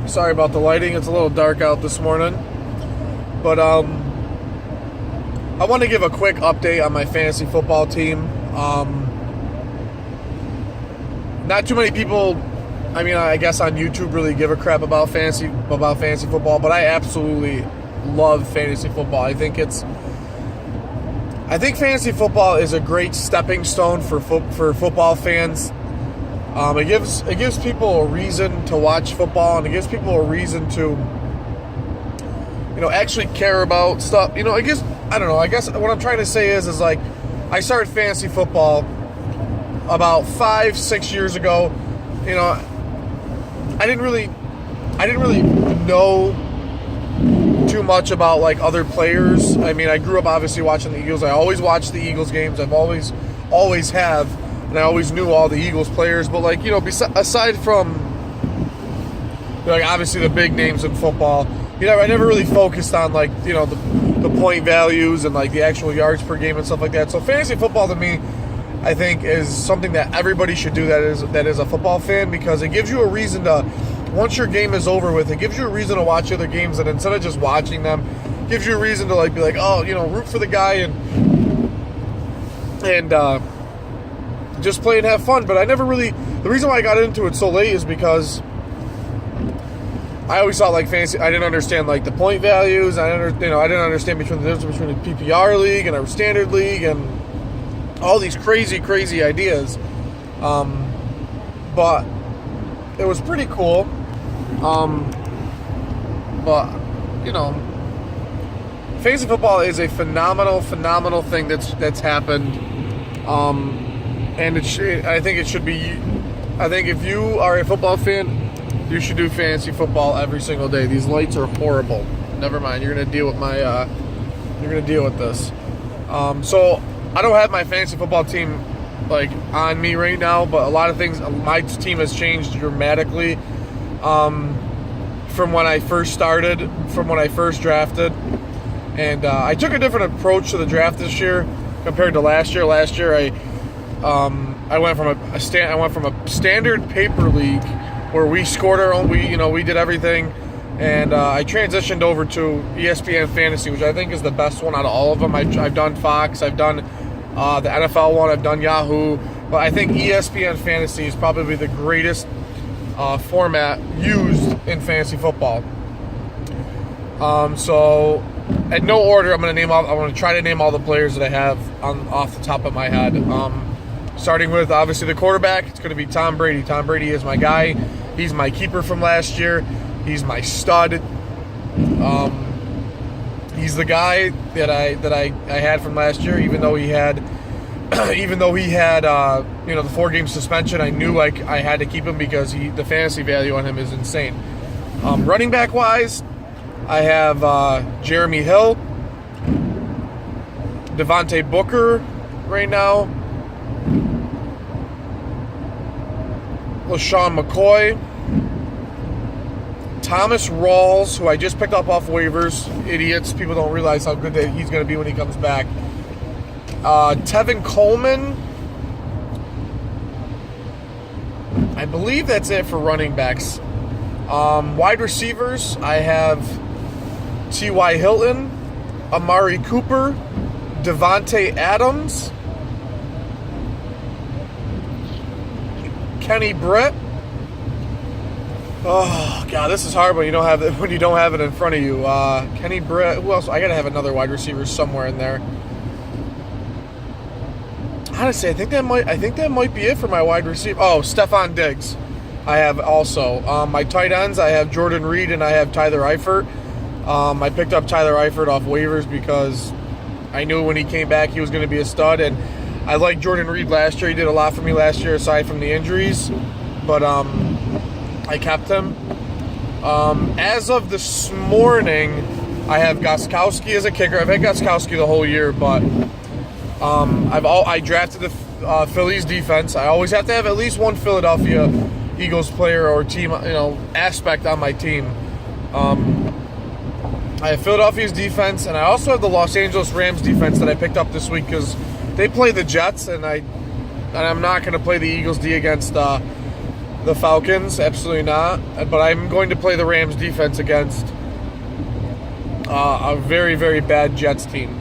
Sorry about the lighting. It's a little dark out this morning. But I want to give a quick update on my fantasy football team. Not too many people, I guess on YouTube really give a crap about fantasy football, but I absolutely love fantasy football. I think fantasy football is a great stepping stone for football fans. It gives people a reason to watch football, and it gives people a reason to, actually care about stuff. I guess what I'm trying to say is like, I started fantasy football about 5-6 years ago. I didn't really know too much about like other players. I grew up obviously watching the Eagles. I always watched the Eagles games. I've always have, and I always knew all the Eagles players. But aside from obviously the big names in football, I never really focused on the point values and the actual yards per game and stuff like that. So fantasy football to me, I think, is something that everybody should do that is a football fan, because it gives you a reason to, once your game is over with, it gives you a reason to watch other games, and instead of just watching them, it gives you a reason to be like, oh, root for the guy and just play and have fun. But the reason why I got into it so late is because I always thought fantasy, I didn't understand the point values. I didn't understand the difference between a PPR league and a standard league and all these crazy ideas. But it was pretty cool. But fantasy football is a phenomenal thing that's happened. And I think it should be. I think if you are a football fan, you should do fantasy football every single day. These lights are horrible. Never mind. You're gonna deal with this. So I don't have my fantasy football team on me right now, but a lot of things. My team has changed dramatically from when I first started, from when I first drafted, and I took a different approach to the draft this year compared to last year. Last year, I went from a standard paper league where we scored our own. We did everything, and I transitioned over to ESPN Fantasy, which I think is the best one out of all of them. I've done Fox, I've done the NFL one, I've done Yahoo, but I think ESPN Fantasy is probably the greatest format used in fantasy football. So, in no order, I'm going to try to name all the players that I have off the top of my head. Starting with, obviously, the quarterback, it's going to be Tom Brady. Tom Brady is my guy. He's my keeper from last year. He's my stud. He's the guy that I had from last year, even though he had the 4-game suspension. I knew I had to keep him because the fantasy value on him is insane. Running back wise, I have Jeremy Hill, Devontae Booker right now, LaShawn McCoy, Thomas Rawls, who I just picked up off waivers. Idiots. People don't realize how good that he's going to be when he comes back. Tevin Coleman. I believe that's it for running backs. Wide receivers, I have T.Y. Hilton, Amari Cooper, Devontae Adams, Kenny Britt. Oh God, this is hard when you don't have it in front of you. Kenny Britt. Who else? I gotta have another wide receiver somewhere in there. Honestly, I think that might be it for my wide receiver. Oh, Stephon Diggs. I have also my tight ends. I have Jordan Reed and I have Tyler Eifert. I picked up Tyler Eifert off waivers because I knew when he came back he was going to be a stud, and I liked Jordan Reed last year. He did a lot for me last year aside from the injuries, but I kept him. As of this morning, I have Gostkowski as a kicker. I've had Gostkowski the whole year, but I drafted the Phillies defense. I always have to have at least one Philadelphia Eagles player or team, aspect on my team. I have Philadelphia's defense, and I also have the Los Angeles Rams defense that I picked up this week because they play the Jets, and I'm not going to play the Eagles D against the Falcons. Absolutely not. But I'm going to play the Rams defense against a very, very bad Jets team.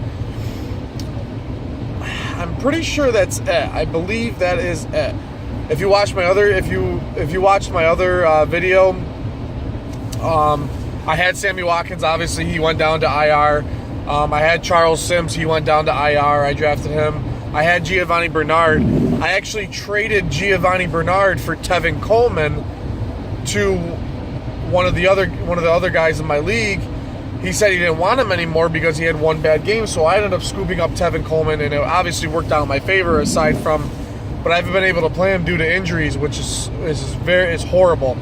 I'm pretty sure that's it. I believe that is it. If you watch my other, if you watched my other video, I had Sammy Watkins. Obviously, he went down to IR. I had Charles Sims. He went down to IR. I drafted him. I had Giovanni Bernard. I actually traded Giovanni Bernard for Tevin Coleman to one of the other guys in my league. He said he didn't want him anymore because he had one bad game. So I ended up scooping up Tevin Coleman, and it obviously worked out in my favor. Aside from, but I haven't been able to play him due to injuries, which is horrible.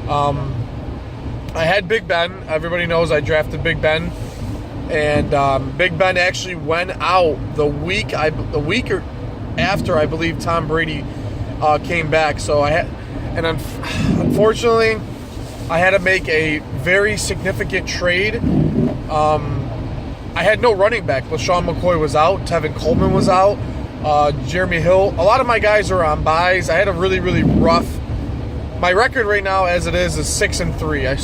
I had Big Ben. Everybody knows I drafted Big Ben. And Big Ben actually went out the week or after, I believe, Tom Brady came back. So unfortunately, I had to make a very significant trade. I had no running back. LaShawn McCoy was out. Tevin Coleman was out. Jeremy Hill. A lot of my guys are on byes. I had a really, really rough. My record right now, as it is 6-3. I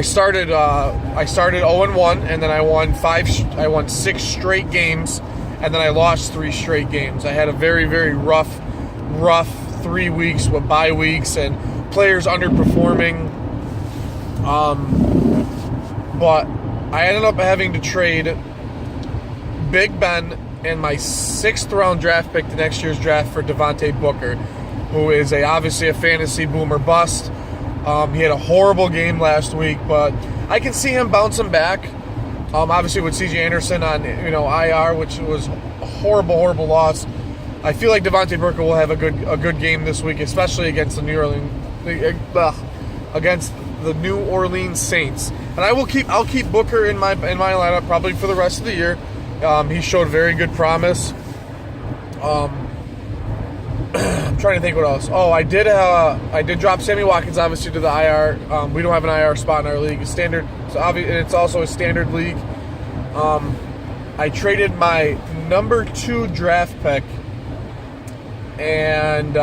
started 0-1, and then I won 6 straight games, and then I lost 3 straight games. I had a very, very rough 3 weeks with bye weeks and players underperforming. But I ended up having to trade Big Ben and my 6th round draft pick to next year's draft for Devontae Booker, who is obviously a fantasy boomer bust. He had a horrible game last week, but I can see him bouncing back. Obviously with C.J. Anderson on IR, which was a horrible loss. I feel like Devontae Booker will have a good game this week, especially against the New Orleans Saints. And I'll keep Booker in my lineup probably for the rest of the year. He showed very good promise. I'm trying to think what else. Oh, I did drop Sammy Watkins obviously to the IR. We don't have an IR spot in our league. It's standard, and it's also a standard league. I traded my number 2 draft pick, and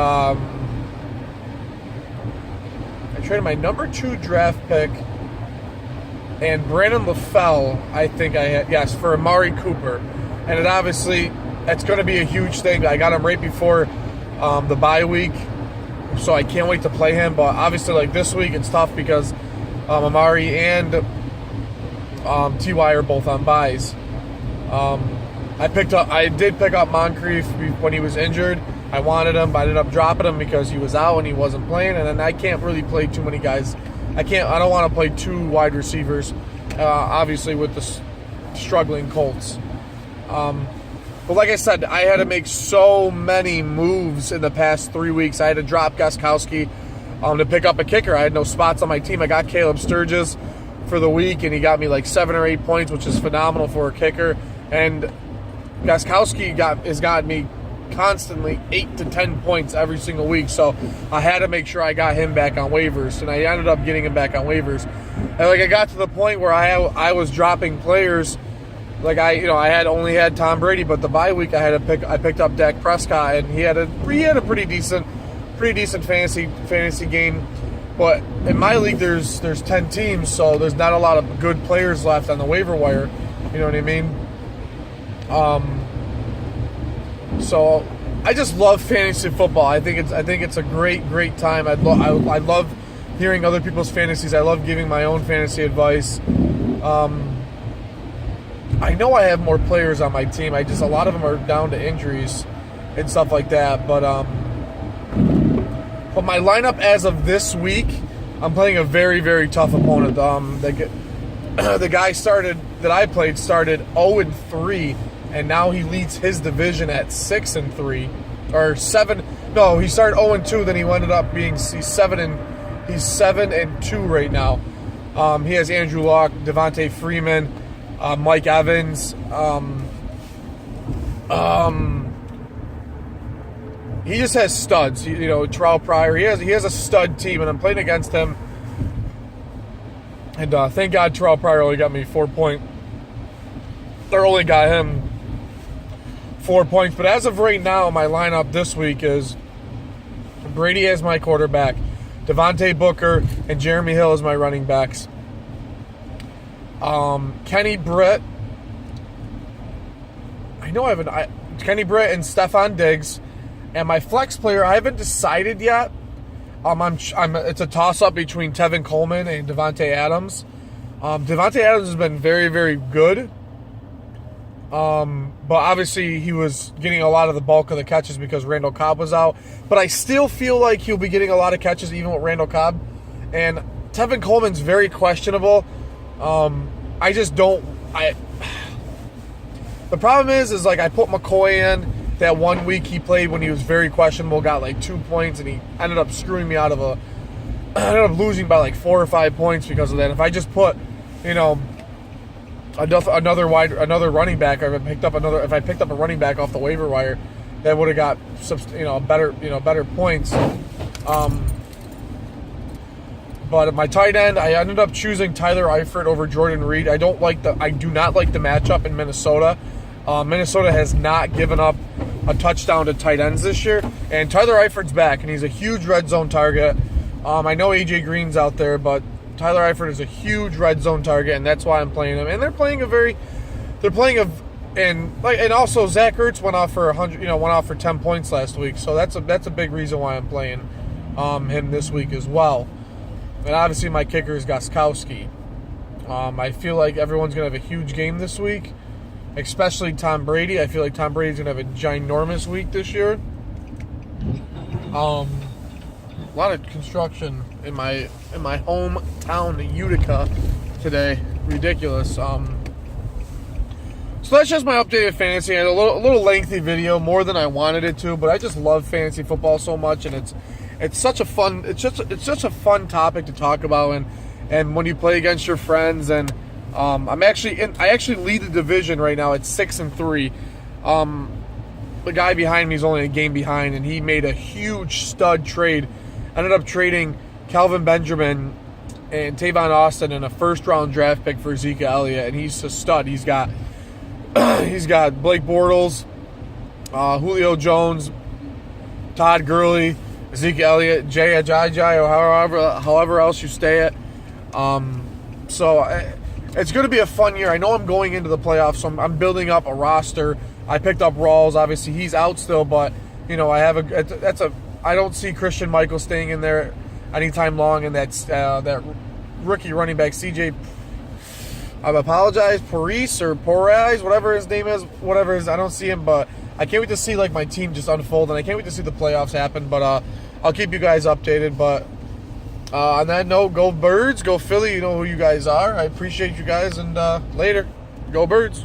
and Brandon LaFell, I think I had, yes, for Amari Cooper. And it's going to be a huge thing. I got him right before the bye week, so I can't wait to play him. But obviously, like this week, it's tough because Amari and Ty are both on byes. I did pick up Moncrief when he was injured. I wanted him, but I ended up dropping him because he was out and he wasn't playing. And then I can't really play too many guys. I don't want to play 2 wide receivers, obviously with the struggling Colts. But like I said, I had to make so many moves in the past 3 weeks. I had to drop Gostkowski to pick up a kicker. I had no spots on my team. I got Caleb Sturgis for the week, and he got me like 7 or 8 points, which is phenomenal for a kicker. And Gostkowski has gotten me constantly 8 to 10 points every single week. So I had to make sure I got him back on waivers, and I ended up getting him back on waivers. And I got to the point where I was dropping players. Like I only had Tom Brady, but the bye week I picked up Dak Prescott, and he had a pretty decent fantasy game. But in my league, there's 10 teams, so there's not a lot of good players left on the waiver wire. You know what I mean? So I just love fantasy football. I think it's a great time. I love hearing other people's fantasies. I love giving my own fantasy advice. I know I have more players on my team. A lot of them are down to injuries and stuff like that. But my lineup as of this week, I'm playing a very, very tough opponent. The guy that I played started 0-3, and now he leads his division at 6-3 or 7. No, he started 0-2, then he ended up being he's 7-2 right now. He has Andrew Luck, Devontae Freeman, Mike Evans. He just has studs. Terrell Pryor. He has a stud team, and I'm playing against him. And thank God Terrell Pryor only got me 4 points. Or only got him 4 points. But as of right now, my lineup this week is Brady as my quarterback, Devontae Booker and Jeremy Hill as my running backs. Kenny Britt. Kenny Britt and Stephon Diggs. And my flex player, I haven't decided yet. It's a toss-up between Tevin Coleman and Devontae Adams. Devontae Adams has been very, very good. But obviously he was getting a lot of the bulk of the catches because Randall Cobb was out. But I still feel like he'll be getting a lot of catches even with Randall Cobb. And Tevin Coleman's very questionable. I just don't... The problem is like I put McCoy in that 1 week he played when he was very questionable, got like 2 points, and he ended up screwing me out of I ended up losing by like 4 or 5 points because of that. If I just put, another running back, or if I picked up a running back off the waiver wire, that would have got better points. But at my tight end, I ended up choosing Tyler Eifert over Jordan Reed. I do not like the matchup in Minnesota. Minnesota has not given up a touchdown to tight ends this year, and Tyler Eifert's back, and he's a huge red zone target. I know AJ Green's out there, but Tyler Eifert is a huge red zone target, and that's why I'm playing him. And and also Zach Ertz went off for 10 points last week, so that's a big reason why I'm playing him this week as well. And obviously my kicker is Gostkowski. I feel like everyone's gonna have a huge game this week, especially Tom Brady. I feel like Tom Brady's gonna have a ginormous week this year. A lot of construction in my hometown Utica today. Ridiculous. So that's just my updated fantasy. I had a little lengthy video, more than I wanted it to, but I just love fantasy football so much, and it's such a fun topic to talk about, and when you play against your friends, and I actually lead the division right now at 6-3. The guy behind me is only a game behind, and he made a huge stud trade. Ended up trading Calvin Benjamin and Tavon Austin in a first-round draft pick for Zeke Elliott, and he's a stud. He's got Blake Bortles, Julio Jones, Todd Gurley, Zeke Elliott, Jay Ajayi, or however else you stay it. So it's going to be a fun year. I know I'm going into the playoffs, so I'm building up a roster. I picked up Rawls. Obviously, he's out still, but I don't see Christian Michael staying in there anytime long, and that rookie running back CJ. I apologize, Parise or Porez, whatever his name is, I don't see him, but I can't wait to see my team just unfold, and I can't wait to see the playoffs happen. But I'll keep you guys updated. But on that note, go Birds, go Philly. You know who you guys are. I appreciate you guys, and later, go Birds.